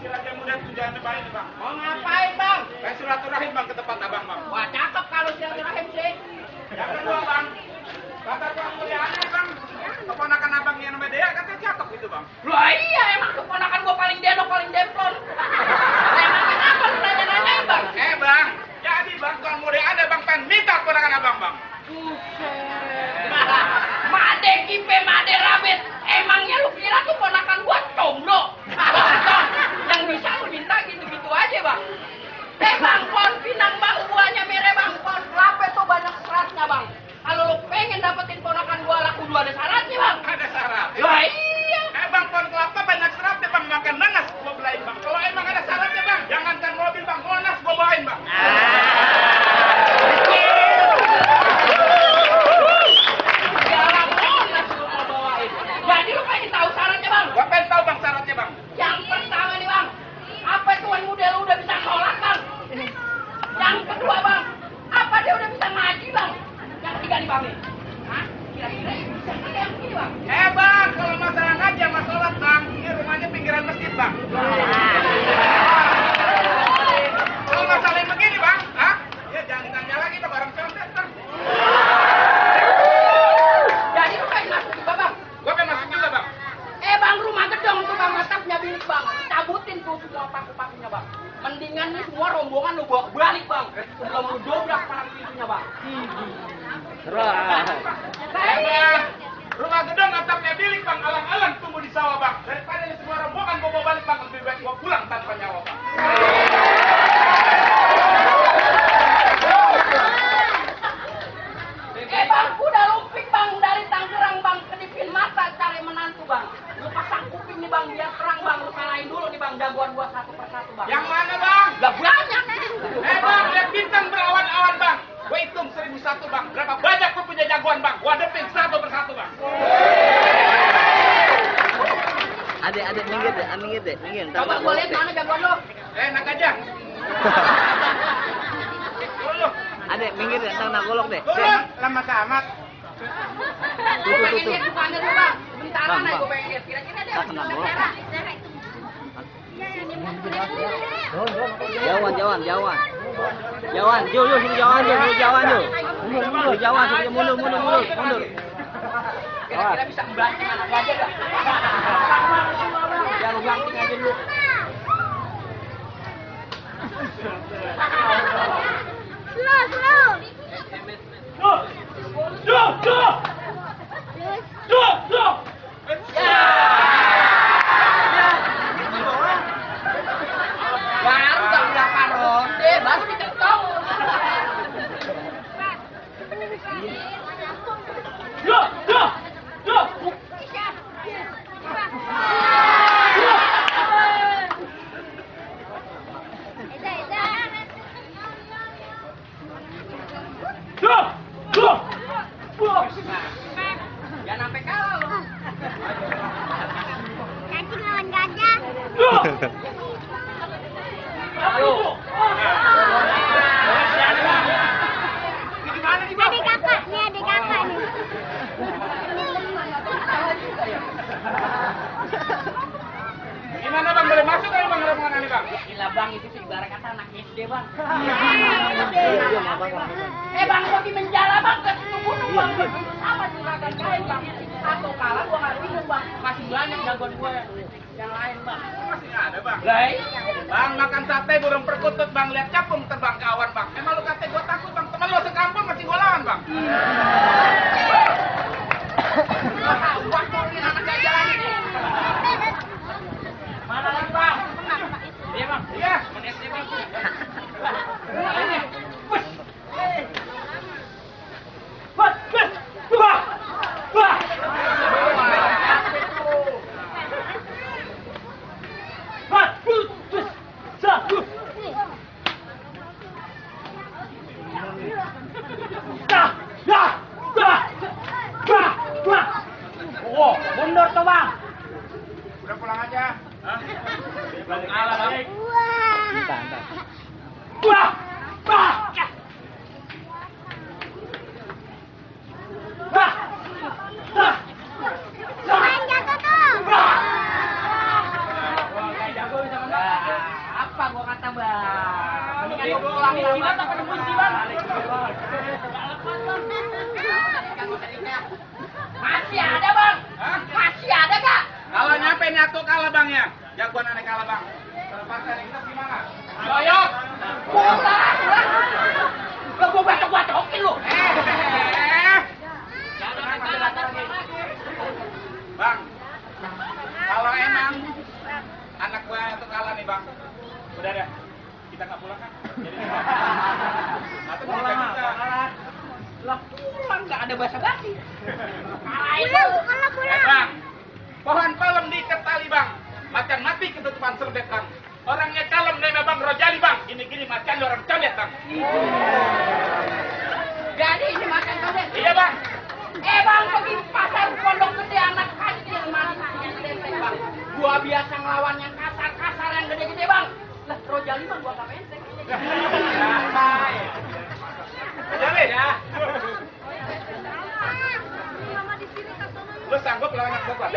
Raja Muda Tunjangan Baik nih bang. Mau ngapain bang? Kayak silaturahim bang ke tempat abang bang. Wah cakep kalau silaturahim sih. Yang kedua bang, kata tuan mulia aneh bang, keponakan abang yang namanya Dea katanya cakep gitu bang. Lah iya emang keponakan gua paling denok paling demplon. Emang kenapa lu nanya-nanyain bang? Bang, jadi bang tuan mulia ada bang pengen minta keponakan abang bang. Made kipe made rabet. Emangnya lu kira tuh ponakan gua combro? Yang bisa lu minta gitu-gitu aja bang. Bang, pohon pinang bang, buahnya merah bang. Pohon kelapa tuh banyak seratnya bang. Kalau lu pengen dapetin ponakan gua laku dua ada syaratnya bang. Ada syarat. Lah iya. Bang pohon kelapa banyak seratnya bang, makan nanas gua belain bang. Kalau emang ada syaratnya bang, jangankan mobil bang, monas gua bawain bang. Jalan monas lu mau bawain. Jadi lu pengen tahu syaratnya bang? Gua pengen tahu bang syaratnya bang. Yang pertama nih bang, apa tuan muda lu udah bisa sholat bang? Yang kedua bang, apa dia udah bisa ngaji bang? Yang ketiga nih bang nih, hah? Kira-kira bisa nggak yang begini bang? Bang, kalau masalah ngaji sama sholat bang, ini rumahnya pinggiran masjid bang. Kalau masalah yang begini bang, ya jangan ditanya lagi tuh barang condet bang. Jadi lu pengen masuk juga bang? Gua pengen masuk juga bang. Bang, rumah gedong tuh bang, atapnya bilik bang. Cabutin tuh semua paku-pakunya bang. Mendingan nih semua rombongan lu bawa balik bang. Sebelum lu dobrak palang pintunya bang. Bang, rumah gedong atapnya bilik bang, alang-alang tunggu di sawah bang. Daripada ini semua rombongan gua bawa balik bang, lebih baik gua pulang tanpa nyawa bang. Bang, udah lumping bang dari Tangerang bang, kedipin mata cari menantu bang. Lu pasang kuping nih bang, biar terang bang. Lu kalahin dulu nih bang, jagoan gua satu persatu bang. Yang mana bang? Lah banyak. Bang, lihat bintang berawan-awan bang. Gua hitung 1001 bang. Berapa banyak gua punya jagoan bang? Gua deping satu persatu bang. Adek minggir deh, minggir. Coba gua lihat mana jagoan lu. Enak aja. Dulu. Adek minggir deh, ntar golok deh. Turun, lama amat. Gua pengen lihat mukanya lu bang. Bentaran Bang, aja bang. gua pengen lihat. Kira-kira dia Kena bisa golok. merah. Jawan, Ju, sini jawan, Ju. Sini jawan, sini mundur. Kira-kira bisa membanting anak gajah gak? Ya lu banting aja dulu. Baru gak berapa ronde, baru diketok. Jangan sampai kalah lo. Cacing lawan gajah. Ayo. Gimana nih bang? Adik kakak nih. Gimana bang? Boleh masuk kali bang rombongan ini bang? Gila bang, itu sih ibarat kata anak SD bang. Iya, Bang, gua di menjala bang, ke situ gunung bang. Sama juragan lain bang. Satu kalah gua nggak bingung bang. Masih banyak jagoan gua yang lain bang. Masih ada bang. Lah, Bang, makan sate burung perkutut bang, lihat capung terbang ke awan bang. Emang lu kata gua takut bang, teman lu sekampung masih gua lawan bang. gua turunin anak gajah lagi nih. Mana lagi bang? Iya bang. Iya. Temen SD bang. Oh, mundur tuh bang. Udah pulang aja. Hah? Belum kalah bang. Entar. Wah! Wah! Wah! Wah! Main jatuh tuh. Wah, kayak jago bisa menang. apa gua kata bang? Mendingan gua pulang jilat apa nembus jilat? Masih ada bang? Hah? Masih ada gak? Kalau nyampe nyatu kalah bang ya. Jagoan aneh kalah bang. Terpaksa kita gimana? Yoyok. Pulang. Lah gua bacok-bacokin lu. Bang, kalau emang anak gua itu kalah nih bang, udah deh, kita nggak pulang kan? Jadi atau kita Lah pulang nggak ada basa-basi. Kalah itu. Kalau pulang. bang, pohon palem diikat tali bang, macan mati ketutupan serbet bang. Orangnya kalem nama bang Rojali bang, ini gini macan orang codet bang. Jadi ini makan codet. Iya bang. Bang, pergi pasar Pondok Gede anak kecil manis tempe bang. Gua biasa ngelawan yang kasar-kasar yang gede-gede bang. Lah Rojali bang gua gak enteng. Rojali ya. Lu sanggup lawan anak gua?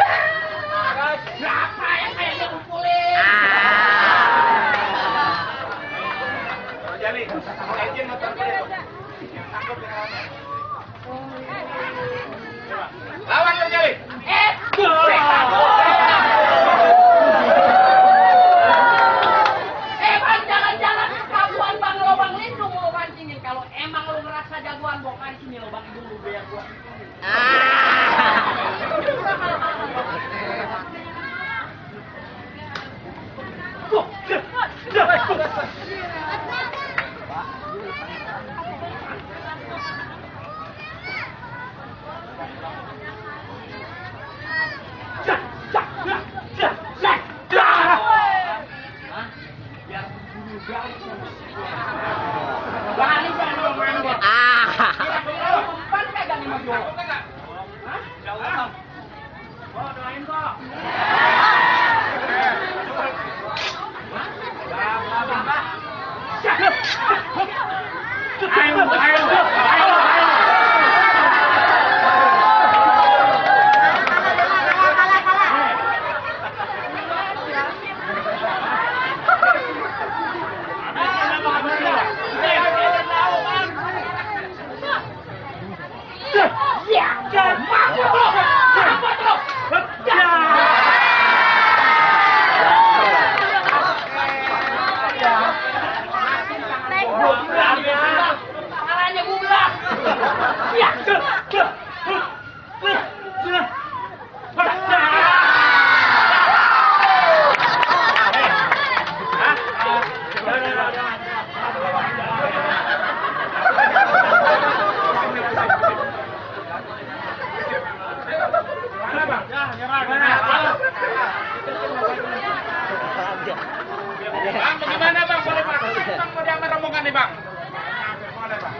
Siapa yang kayak dia kumpulin? Rojali, izin motor gue deh. Sanggup lawannya. Lawan Rojali. Bang, jangan-jangan kabuan bang lo bang lindung lo pancingin. Kalau emang lo ngerasa jagoan bongkar sini lo bang dulu biar gua. Balik jangan lo mandek. Umpan pegang ini Jo. Hah? Oh, doain kok. Tangannya gula. Ya. Bang, bagaimana bang? Boleh bang? Bang mau diambil rombongan nih bang. Boleh bang.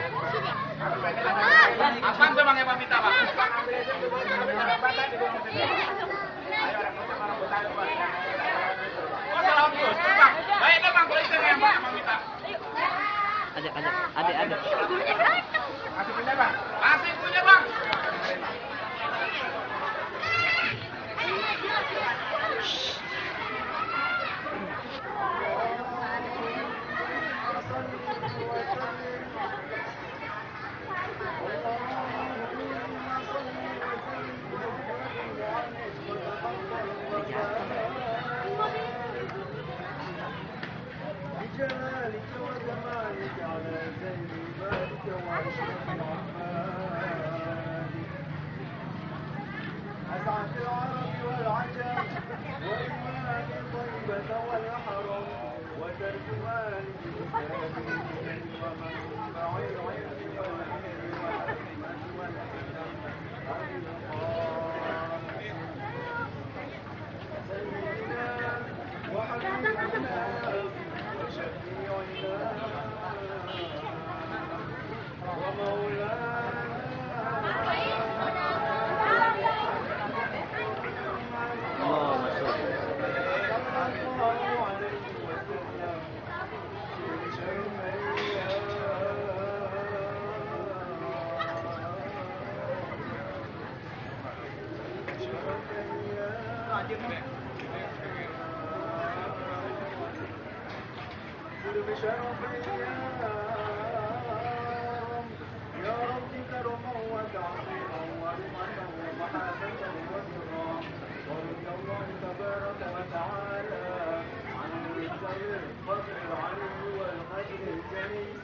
Apaan tuh bang yang mau minta bang? Oh salah om Gus, bang. Baik deh bang, boleh yang bang mau minta. Ada. Masih punya bang? Masih punya bang. بجلالك وجمالك على زين مالك وعشرة الرحمن أسعد العرب والعجم وإيمان طيبة والحرم وترجمان لسانه ومنبع العلم والعلم والحكمة والحكم سيدنا وحبيبنا وشفيعنا بشرفه يا رب كرما وتعظيما ورحمة ومحبة وإكرام ورضي الله تبارك وتعالى عن الخير القدر العلي والقدر الجليل